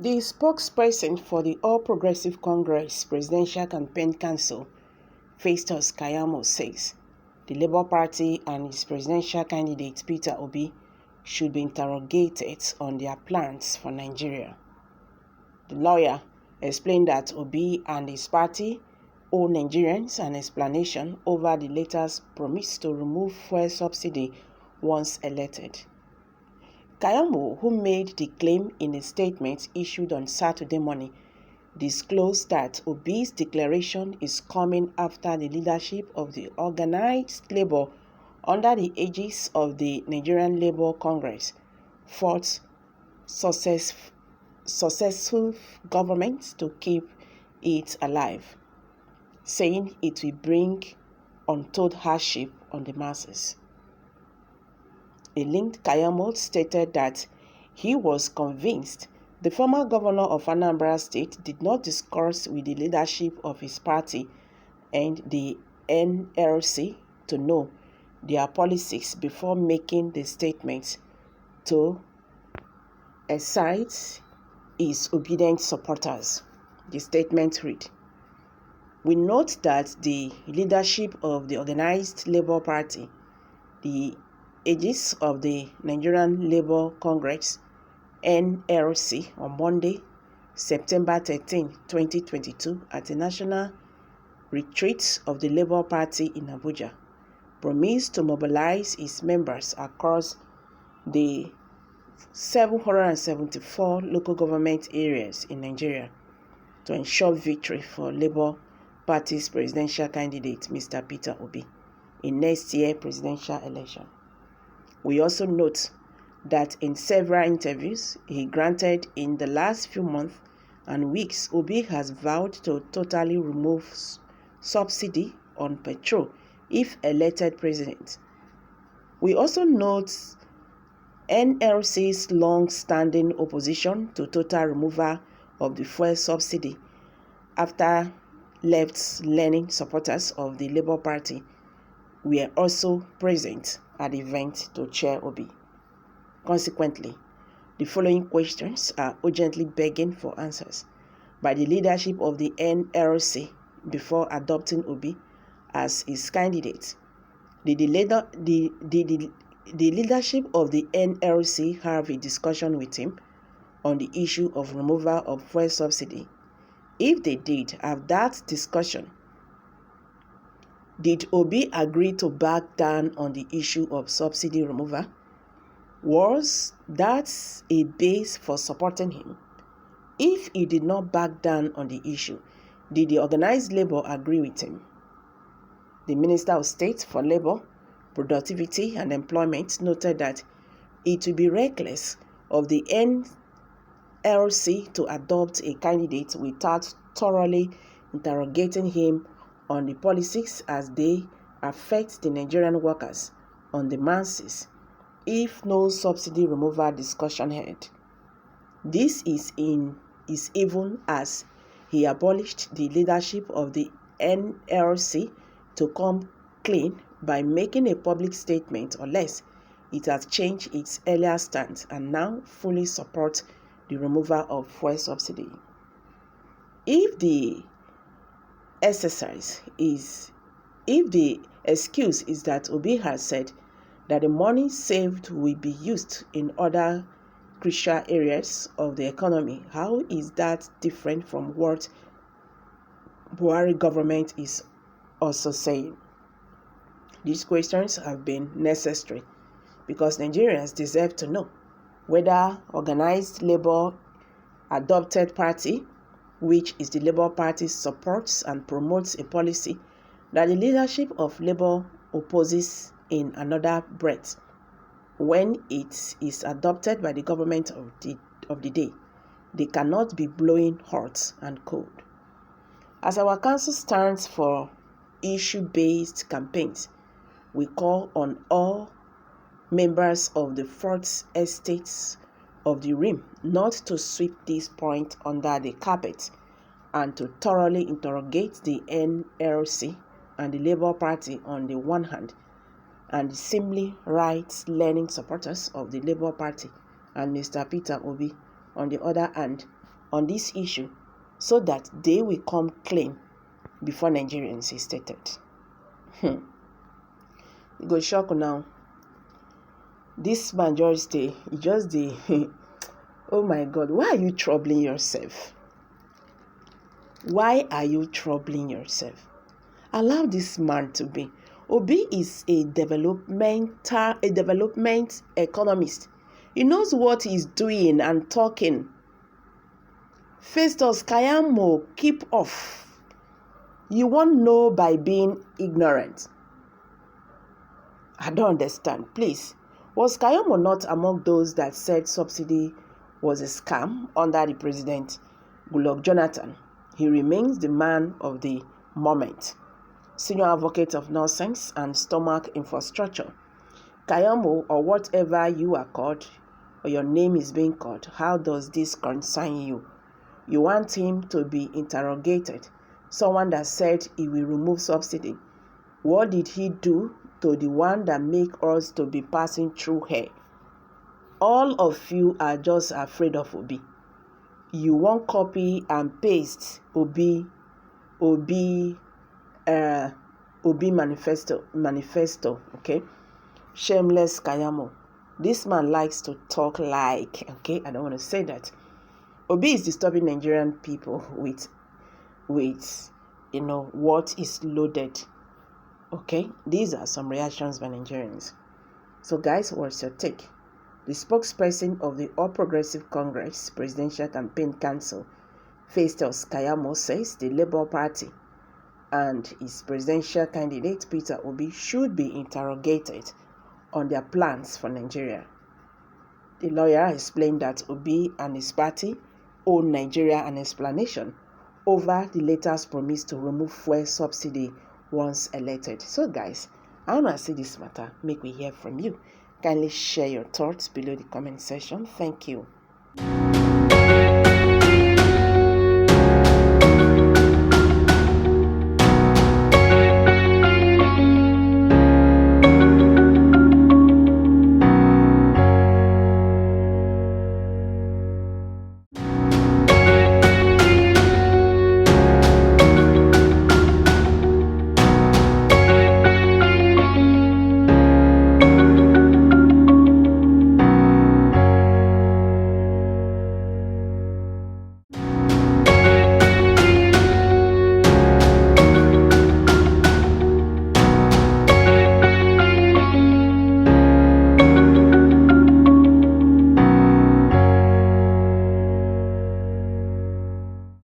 The spokesperson for the All Progressive Congress Presidential Campaign Council, Keyamo, says the Labour Party and its presidential candidate Peter Obi should be interrogated on their plans for Nigeria. The lawyer explained that Obi and his party owe Nigerians an explanation over the latter's promise to remove fuel subsidy once elected. Keyamo, who made the claim in a statement issued on Saturday morning, disclosed that Obi's declaration is coming after the leadership of the organized labor under the aegis of the Nigerian Labour Congress fought successful government to keep it alive, saying it will bring untold hardship on the masses. A linked Keyamo stated that he was convinced the former governor of Anambra State did not discuss with the leadership of his party and the NLC to know their policies before making the statement to excite his obedient supporters. The statement read, "We note that the leadership of the Organized Labour Party, the aegis of the Nigerian Labour Congress (NLC), on Monday, September 13, 2022, at a national retreat of the Labour Party in Abuja, promised to mobilize its members across the 774 local government areas in Nigeria to ensure victory for Labour Party's presidential candidate, Mr. Peter Obi, in next year's presidential election. We also note that in several interviews he granted in the last few months and weeks, Obi has vowed to totally remove subsidy on petrol if elected president. We also note NLC's long-standing opposition to total removal of the fuel subsidy after left-leaning supporters of the Labour Party were also present at the event to cheer Obi. Consequently, the following questions are urgently begging for answers by the leadership of the NLC before adopting Obi as his candidate. Did the leadership of the NLC have a discussion with him on the issue of removal of fuel subsidy? If they did have that discussion, did Obi agree to back down on the issue of subsidy removal? Was that a base for supporting him? If he did not back down on the issue, did the organized labor agree with him? The Minister of State for Labor, Productivity and Employment noted that it would be reckless of the NLC to adopt a candidate without thoroughly interrogating him on the policies as they affect the Nigerian workers on the masses if no subsidy removal discussion held. This is even as he abolished the leadership of the NLC to come clean by making a public statement unless it has changed its earlier stance and now fully supports the removal of fuel subsidy. If the excuse is that Obi has said that the money saved will be used in other crucial areas of the economy, how is that different from what Buhari government is also saying? These questions have been necessary because Nigerians deserve to know whether organized labor adopted party, which is the Labour Party, supports and promotes a policy that the leadership of Labour opposes in another breath when it is adopted by the government of the day. They cannot be blowing hot and cold. As our council stands for issue-based campaigns, we call on all members of the fourth estates of the Rim not to sweep this point under the carpet and to thoroughly interrogate the NLC and the Labour Party on the one hand, and the seemingly right-leaning supporters of the Labour Party and Mr. Peter Obi on the other hand, on this issue so that they will come clean before Nigerians, he stated. It go shock now. This man just stay, oh my God, why are you troubling yourself? Why are you troubling yourself? Allow this man to be. Obi is a development economist. He knows what he's doing and talking. Festus Keyamo, keep off. You won't know by being ignorant. I don't understand. Please, was Keyamo not among those that said subsidy was a scam under the president, Goodluck Jonathan? He remains the man of the moment. Senior advocate of nonsense and stomach infrastructure. Keyamo, or whatever you are called, or your name is being called, how does this concern you? You want him to be interrogated. Someone that said he will remove subsidy. What did he do to the one that make us to be passing through here? All of you are just afraid of Obi. You won't copy and paste Obi manifesto, okay? Shameless Keyamo. This man likes to talk like, okay? I don't want to say that. Obi is disturbing Nigerian people with what is loaded. Okay? These are some reactions by Nigerians. So guys, what's your take? The spokesperson of the All Progressive Congress Presidential Campaign Council, Festus Keyamo, says the Labour Party and his presidential candidate Peter Obi should be interrogated on their plans for Nigeria. The lawyer explained that Obi and his party owe Nigeria an explanation over the latter's promise to remove fuel subsidy once elected. So guys, I want to see this matter. Make we hear from you. Kindly share your thoughts below the comment section. Thank you.